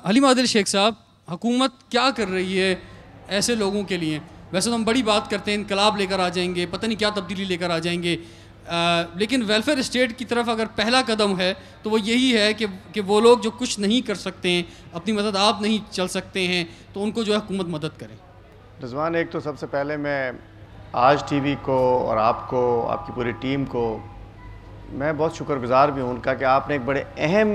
حلیم عادل شیخ صاحب، حکومت کیا کر رہی ہے ایسے لوگوں کے لیے؟ ویسے تو ہم بڑی بات کرتے ہیں، انقلاب لے کر آ جائیں گے، پتہ نہیں کیا تبدیلی لے کر آ جائیں گے، لیکن ویلفیئر اسٹیٹ کی طرف اگر پہلا قدم ہے تو وہ یہی ہے کہ وہ لوگ جو کچھ نہیں کر سکتے ہیں، اپنی مدد آپ نہیں چل سکتے ہیں، تو ان کو جو ہے حکومت مدد کرے۔ رضوان، ایک تو سب سے پہلے میں آج ٹی وی کو اور آپ کو، آپ کی پوری ٹیم کو میں بہت شکر گزار بھی ہوں ان کا کہ آپ نے ایک بڑے اہم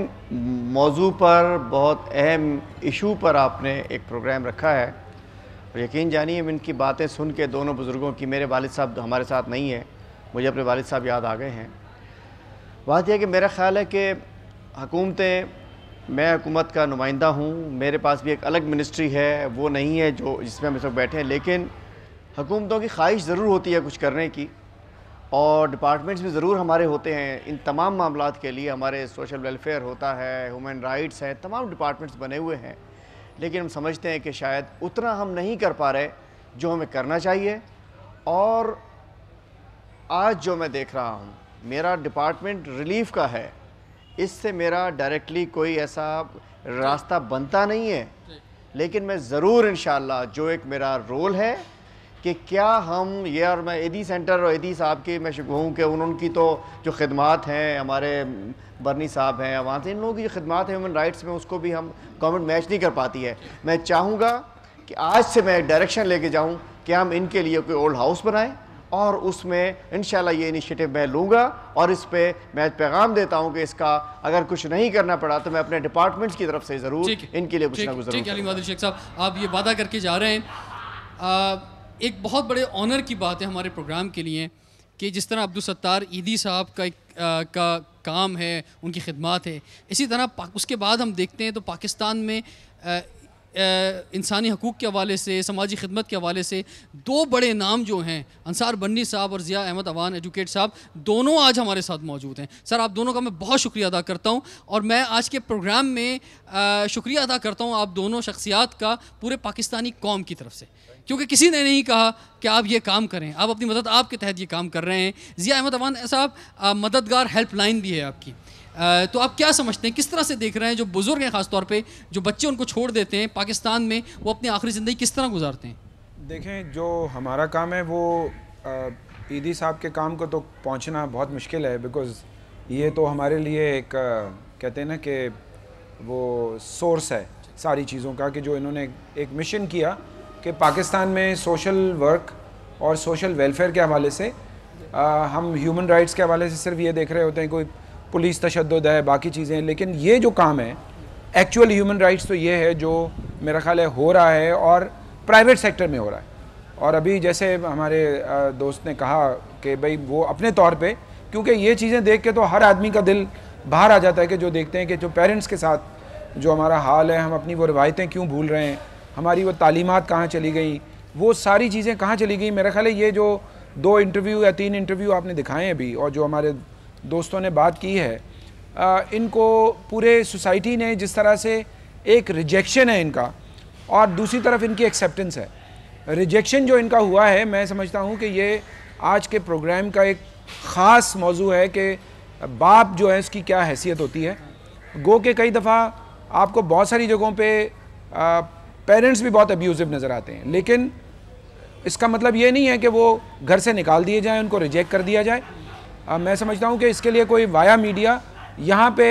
موضوع پر، بہت اہم ایشو پر آپ نے ایک پروگرام رکھا ہے، اور یقین جانیے ان کی باتیں سن کے دونوں بزرگوں کی، میرے والد صاحب ہمارے ساتھ نہیں ہیں، مجھے اپنے والد صاحب یاد آ گئے ہیں۔ بات یہ ہے کہ میرا خیال ہے کہ حکومتیں، میں حکومت کا نمائندہ ہوں، میرے پاس بھی ایک الگ منسٹری ہے، وہ نہیں ہے جو جس میں ہم اس وقت بیٹھے ہیں، لیکن حکومتوں کی خواہش ضرور ہوتی ہے کچھ کرنے کی، اور ڈپارٹمنٹس بھی ضرور ہمارے ہوتے ہیں ان تمام معاملات کے لیے۔ ہمارے سوشل ویلفیئر ہوتا ہے، ہیومن رائٹس ہیں، تمام ڈپارٹمنٹس بنے ہوئے ہیں، لیکن ہم سمجھتے ہیں کہ شاید اتنا ہم نہیں کر پا رہے جو ہمیں کرنا چاہیے۔ اور آج جو میں دیکھ رہا ہوں، میرا ڈپارٹمنٹ ریلیف کا ہے، اس سے میرا ڈائریکٹلی کوئی ایسا راستہ بنتا نہیں ہے، لیکن میں ضرور انشاءاللہ جو ایک میرا رول ہے کہ کیا ہم یہ، اور میں ایدی سینٹر اور ایدی صاحب کی میں شکر ہوں کہ ان کی تو جو خدمات ہیں، ہمارے برنی صاحب ہیں وہاں سے، ان لوگوں کی جو خدمات ہیں ہیومن رائٹس میں، اس کو بھی ہم گورنمنٹ میچ نہیں کر پاتی ہے۔ میں چاہوں گا کہ آج سے میں ایک ڈائریکشن لے کے جاؤں کہ ہم ان کے لیے کوئی اولڈ ہاؤس بنائیں، اور اس میں انشاءاللہ یہ انیشیٹو میں لوں گا، اور اس پہ میں پیغام دیتا ہوں کہ اس کا اگر کچھ نہیں کرنا پڑا تو میں اپنے ڈپارٹمنٹس کی طرف سے ضرور ان کے لیے کچھ نہ کچھ ضرور ٹھیک ہے حلیم عادل شیخ صاحب، آپ یہ وعدہ کر کے جا رہے ہیں۔ ایک بہت بڑے آنر کی بات ہے ہمارے پروگرام کے لیے کہ جس طرح عبدالستار ایدی صاحب کا کام ہے، ان کی خدمات ہے، اسی طرح اس کے بعد ہم دیکھتے ہیں تو پاکستان میں انسانی حقوق کے حوالے سے، سماجی خدمت کے حوالے سے دو بڑے نام جو ہیں، انصار بنی صاحب اور ضیاء احمد اوان ایجوکیٹ صاحب، دونوں آج ہمارے ساتھ موجود ہیں۔ سر، آپ دونوں کا میں بہت شکریہ ادا کرتا ہوں، اور میں آج کے پروگرام میں شکریہ ادا کرتا ہوں آپ دونوں شخصیات کا پورے پاکستانی قوم کی طرف سے، کیونکہ کسی نے نہیں کہا کہ آپ یہ کام کریں، آپ اپنی مدد آپ کے تحت یہ کام کر رہے ہیں۔ ضیاء احمد اوان صاحب مددگار ہیلپ لائن بھی ہے آپ کی، تو آپ کیا سمجھتے ہیں، کس طرح سے دیکھ رہے ہیں جو بزرگ ہیں، خاص طور پہ جو بچے ان کو چھوڑ دیتے ہیں پاکستان میں، وہ اپنی آخری زندگی کس طرح گزارتے ہیں؟ دیکھیں، جو ہمارا کام ہے وہ ایدی صاحب کے کام کو تو پہنچنا بہت مشکل ہے، بیکاز یہ تو ہمارے لیے ایک کہتے ہیں نا کہ وہ سورس ہے ساری چیزوں کا، کہ جو انہوں نے ایک مشن کیا کہ پاکستان میں سوشل ورک اور سوشل ویلفیئر کے حوالے سے، ہم ہیومن رائٹس کے حوالے سے صرف یہ دیکھ رہے ہوتے ہیں کوئی پولیس تشدد ہے، باقی چیزیں، لیکن یہ جو کام ہے ایکچوئل ہیومن رائٹس تو یہ ہے جو میرا خیال ہے ہو رہا ہے، اور پرائیویٹ سیکٹر میں ہو رہا ہے۔ اور ابھی جیسے ہمارے دوست نے کہا کہ بھئی وہ اپنے طور پہ، کیونکہ یہ چیزیں دیکھ کے تو ہر آدمی کا دل باہر آ جاتا ہے کہ جو دیکھتے ہیں کہ جو پیرنٹس کے ساتھ جو ہمارا حال ہے، ہم اپنی وہ روایتیں کیوں بھول رہے ہیں، ہماری وہ تعلیمات کہاں چلی گئیں، وہ ساری چیزیں کہاں چلی گئیں۔ میرا خیال ہے یہ جو 2 انٹرویو یا 3 انٹرویو آپ نے دکھائے ہیں ابھی، اور جو ہمارے دوستوں نے بات کی ہے، ان کو پورے سوسائٹی نے جس طرح سے ایک ریجیکشن ہے ان کا، اور دوسری طرف ان کی ایکسیپٹنس ہے۔ ریجیکشن جو ان کا ہوا ہے، میں سمجھتا ہوں کہ یہ آج کے پروگرام کا ایک خاص موضوع ہے کہ باپ جو ہے اس کی کیا حیثیت ہوتی ہے۔ گو کہ کئی دفعہ آپ کو بہت ساری جگہوں پہ پیرنٹس بھی بہت ابیوزو نظر آتے ہیں، لیکن اس کا مطلب یہ نہیں ہے کہ وہ گھر سے نکال دیے جائیں، ان کو ریجیکٹ کر دیا جائے۔ میں سمجھتا ہوں کہ اس کے لیے کوئی وایا میڈیا، یہاں پہ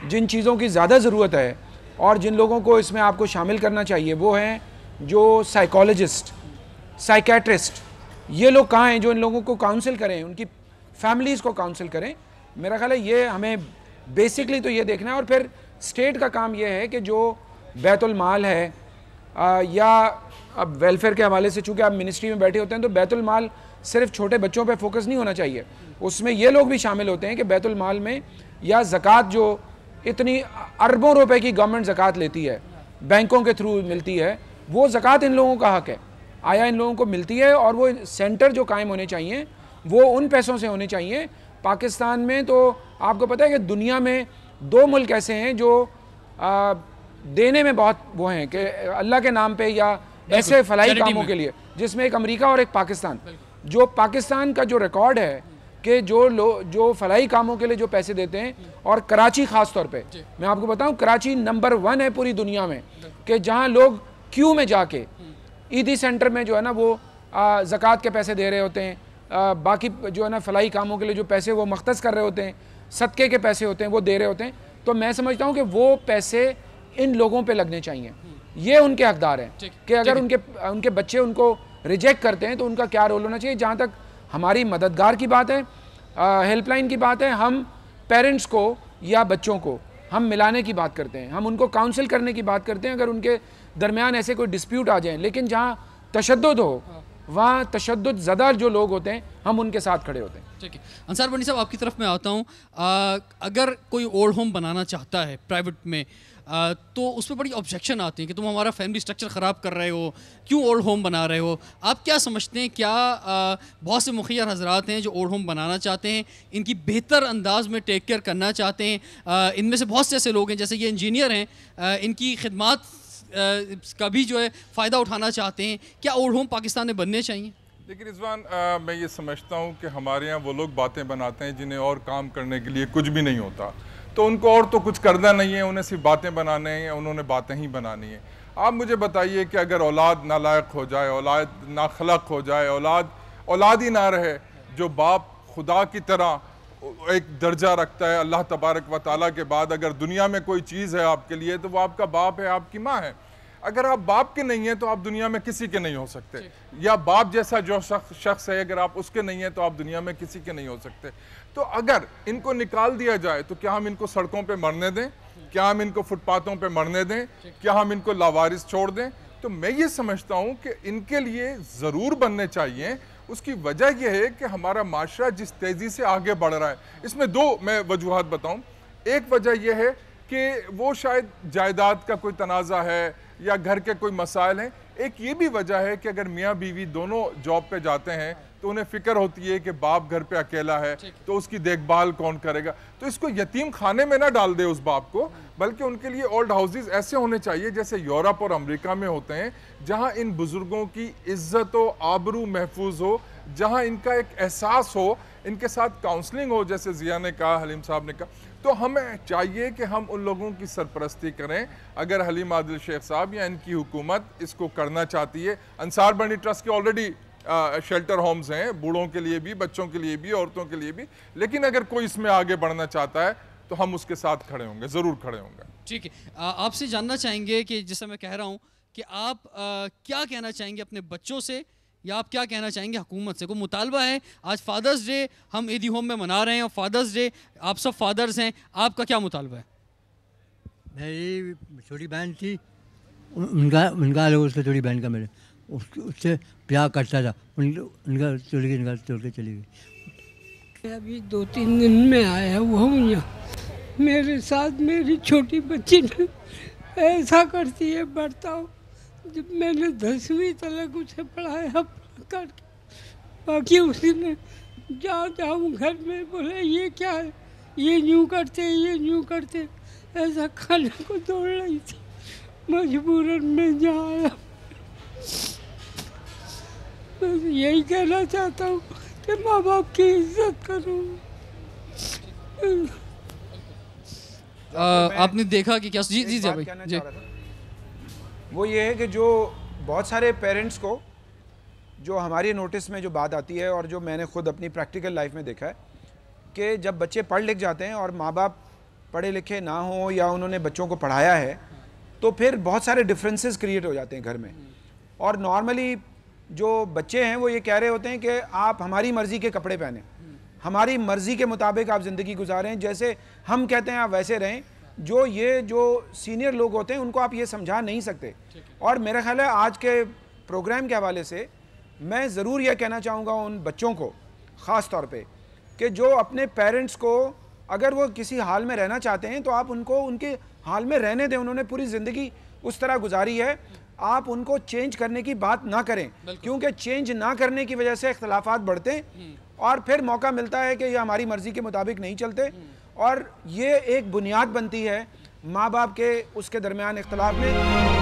جن چیزوں کی زیادہ ضرورت ہے اور جن لوگوں کو اس میں آپ کو شامل کرنا چاہیے، وہ ہیں جو سائیکالوجسٹ، سائیکیٹرسٹ، یہ لوگ کہاں ہیں جو ان لوگوں کو کاؤنسل کریں، ان کی فیملیز کو کاؤنسل کریں۔ میرا خیال ہے یہ ہمیں بیسکلی تو یہ دیکھنا ہے، اور پھر اسٹیٹ کا کام یہ ہے کہ جو بیت المال ہے، یا اب ویلفیئر کے حوالے سے چونکہ آپ منسٹری میں بیٹھے ہوتے ہیں تو بیت المال صرف چھوٹے بچوں پہ فوکس نہیں ہونا چاہیے، اس میں یہ لوگ بھی شامل ہوتے ہیں کہ بیت المال میں یا زکوٰۃ جو اتنی اربوں روپے کی گورنمنٹ زکوٰۃ لیتی ہے، بینکوں کے تھرو ملتی ہے، وہ زکوٰۃ ان لوگوں کا حق ہے، آیا ان لوگوں کو ملتی ہے، اور وہ سینٹر جو قائم ہونے چاہیے وہ ان پیسوں سے ہونے چاہیے۔ پاکستان میں تو آپ کو پتہ ہے کہ دنیا میں 2 ملک ایسے ہیں جو دینے میں بہت وہ ہیں کہ اللہ کے نام پہ یا ایسے فلاحی کاموں کے لیے، جس میں ایک امریکہ اور ایک پاکستان۔ جو پاکستان کا جو ریکارڈ ہے کہ جو فلاحی کاموں کے لیے جو پیسے دیتے ہیں، اور کراچی خاص طور پہ میں آپ کو بتاؤں کراچی نمبر 1 ہے پوری دنیا میں کہ جہاں لوگ کیو میں جا کے عیدی سینٹر میں جو ہے نا وہ زکوٰۃ کے پیسے دے رہے ہوتے ہیں، باقی جو ہے نا فلاحی کاموں کے لیے جو پیسے وہ مختص کر رہے ہوتے ہیں، صدقے کے پیسے ہوتے ہیں وہ دے رہے ہوتے ہیں. تو میں سمجھتا ہوں کہ وہ پیسے ان لوگوں پہ لگنے چاہیے. یہ ان کے حقدار ہیں کہ اگر ان کے بچے ان کو ریجیکٹ کرتے ہیں تو ان کا کیا رول ہونا چاہیے. جہاں تک ہماری مددگار کی بات ہے، ہیلپ لائن کی بات ہے، ہم پیرنٹس کو یا بچوں کو ہم ملانے کی بات کرتے ہیں، ہم ان کو کاؤنسل کرنے کی بات کرتے ہیں اگر ان کے درمیان ایسے کوئی ڈسپیوٹ آ جائیں. لیکن جہاں تشدد ہو وہاں تشدد زدہ جو لوگ ہوتے ہیں ہم ان کے ساتھ کھڑے ہوتے ہیں. ٹھیک ہے انصار بنی صاحب، آپ کی طرف میں آتا ہوں. اگر کوئی اولڈ ہوم بنانا چاہتا ہے پرائیویٹ میں تو اس پہ بڑی آبجیکشن آتی ہیں کہ تم ہمارا فیملی سٹرکچر خراب کر رہے ہو، کیوں اولڈ ہوم بنا رہے ہو. آپ کیا سمجھتے ہیں، کیا بہت سے مخیر حضرات ہیں جو اولڈ ہوم بنانا چاہتے ہیں، ان کی بہتر انداز میں ٹیک کیئر کرنا چاہتے ہیں، ان میں سے بہت سے ایسے لوگ ہیں جیسے یہ انجینئر ہیں، ان کی خدمات کا بھی جو ہے فائدہ اٹھانا چاہتے ہیں، کیا اولڈ ہوم پاکستان میں بننے چاہیے؟ لیکن رضوان میں یہ سمجھتا ہوں کہ ہمارے یہاں وہ لوگ باتیں بناتے ہیں جنہیں اور کام کرنے کے لیے کچھ بھی نہیں ہوتا، تو ان کو اور تو کچھ کرنا نہیں ہے، انہیں صرف باتیں بنانے ہیں، انہوں نے باتیں ہی بنانی ہیں. آپ مجھے بتائیے کہ اگر اولاد نالائق ہو جائے، اولاد ناخلق ہو جائے، اولاد ہی نہ رہے، جو باپ خدا کی طرح ایک درجہ رکھتا ہے اللہ تبارک و تعالیٰ کے بعد، اگر دنیا میں کوئی چیز ہے آپ کے لیے تو وہ آپ کا باپ ہے، آپ کی ماں ہے. اگر آپ باپ کے نہیں ہیں تو آپ دنیا میں کسی کے نہیں ہو سکتے، یا باپ جیسا جو شخص ہے اگر آپ اس کے نہیں ہیں تو آپ دنیا میں کسی کے نہیں ہو سکتے. تو اگر ان کو نکال دیا جائے تو کیا ہم ان کو سڑکوں پہ مرنے دیں؟ کیا ہم ان کو فٹ پاتھوں پہ مرنے دیں؟ کیا ہم ان کو لاوارث چھوڑ دیں؟ تو میں یہ سمجھتا ہوں کہ ان کے لیے ضرور بننے چاہیے. اس کی وجہ یہ ہے کہ ہمارا معاشرہ جس تیزی سے آگے بڑھ رہا ہے، اس میں 2 میں وجوہات بتاؤں. ایک وجہ یہ ہے کہ وہ شاید جائیداد کا کوئی تنازع ہے یا گھر کے کوئی مسائل ہیں. ایک یہ بھی وجہ ہے کہ اگر میاں بیوی دونوں جاب پہ جاتے ہیں تو انہیں فکر ہوتی ہے کہ باپ گھر پہ اکیلا ہے تو اس کی دیکھ بھال کون کرے گا. تو اس کو یتیم خانے میں نہ ڈال دے اس باپ کو، بلکہ ان کے لیے اولڈ ہاؤسز ایسے ہونے چاہیے جیسے یورپ اور امریکہ میں ہوتے ہیں، جہاں ان بزرگوں کی عزت و آبرو محفوظ ہو، جہاں ان کا ایک احساس ہو، ان کے ساتھ کاؤنسلنگ ہو جیسے ضیاء نے کہا، حلیم صاحب نے کہا. تو ہمیں چاہیے کہ ہم ان لوگوں کی سرپرستی کریں. اگر حلیم عادل شیخ صاحب یا ان کی حکومت اس کو کرنا چاہتی ہے، انصار بنی ٹرسٹ کے آلریڈی شیلٹر ہومز ہیں بوڑھوں کے لیے بھی، بچوں کے لیے بھی، عورتوں کے لیے بھی، لیکن اگر کوئی اس میں آگے بڑھنا چاہتا ہے تو ہم اس کے ساتھ کھڑے ہوں گے، ضرور کھڑے ہوں گے. ٹھیک ہے، آپ سے جاننا چاہیں گے کہ جیسا میں کہہ رہا ہوں کہ آپ کیا کہنا چاہیں گے اپنے بچوں سے، یا آپ کیا کہنا چاہیں گے حکومت سے؟ کوئی مطالبہ ہے؟ آج فادرز ڈے ہم ایدی ہوم میں منا رہے ہیں، اور فادرز ڈے آپ سب فادرز ہیں، آپ کا کیا مطالبہ ہے؟ میری چھوٹی بہن تھی، ان کا لوگ اس کا چھوٹی بہن کا میرے اس سے پیار کرتا تھا، ان کا چھوڑ کے چلی گئی. ابھی 2-3 دن میں آیا ہوں یہاں، میرے ساتھ میری چھوٹی بچی نے ایسا کرتی ہے برتاؤ. جب میں نے 10ویں تک اسے پڑھایا کر کے، باقی اسی نے جاؤں گھر میں بولے یہ کیا ہے، یہ یوں کرتے، یہ یوں کرتے، ایسا کھانے کو دوڑ رہی تھی. مجبوراً میں جایا. بس یہی کہنا چاہتا ہوں کہ ماں باپ کی عزت کروں. آپ نے دیکھا کہ کیا جی جی وہ یہ ہے کہ جو بہت سارے پیرنٹس کو جو ہماری نوٹس میں جو بات آتی ہے، اور جو میں نے خود اپنی پریکٹیکل لائف میں دیکھا ہے، کہ جب بچے پڑھ لکھ جاتے ہیں اور ماں باپ پڑھے لکھے نہ ہوں یا انہوں نے بچوں کو پڑھایا ہے، تو پھر بہت سارے ڈفرینسز کریٹ ہو جاتے ہیں گھر میں. اور نارملی جو بچے ہیں وہ یہ کہہ رہے ہوتے ہیں کہ آپ ہماری مرضی کے کپڑے پہنیں، ہماری مرضی کے مطابق آپ زندگی گزاریں، جیسے ہم کہتے ہیں آپ ویسے رہیں. جو سینئر لوگ ہوتے ہیں ان کو آپ یہ سمجھا نہیں سکتے. اور میرا خیال ہے آج کے پروگرام کے حوالے سے میں ضرور یہ کہنا چاہوں گا ان بچوں کو خاص طور پہ کہ جو اپنے پیرنٹس کو اگر وہ کسی حال میں رہنا چاہتے ہیں تو آپ ان کو ان کے حال میں رہنے دیں. انہوں نے پوری زندگی اس طرح گزاری ہے، آپ ان کو چینج کرنے کی بات نہ کریں، کیونکہ چینج نہ کرنے کی وجہ سے اختلافات بڑھتے ہیں اور پھر موقع ملتا ہے کہ یہ ہماری مرضی کے مطابق نہیں چلتے، اور یہ ایک بنیاد بنتی ہے ماں باپ کے اس کے درمیان اختلاف میں.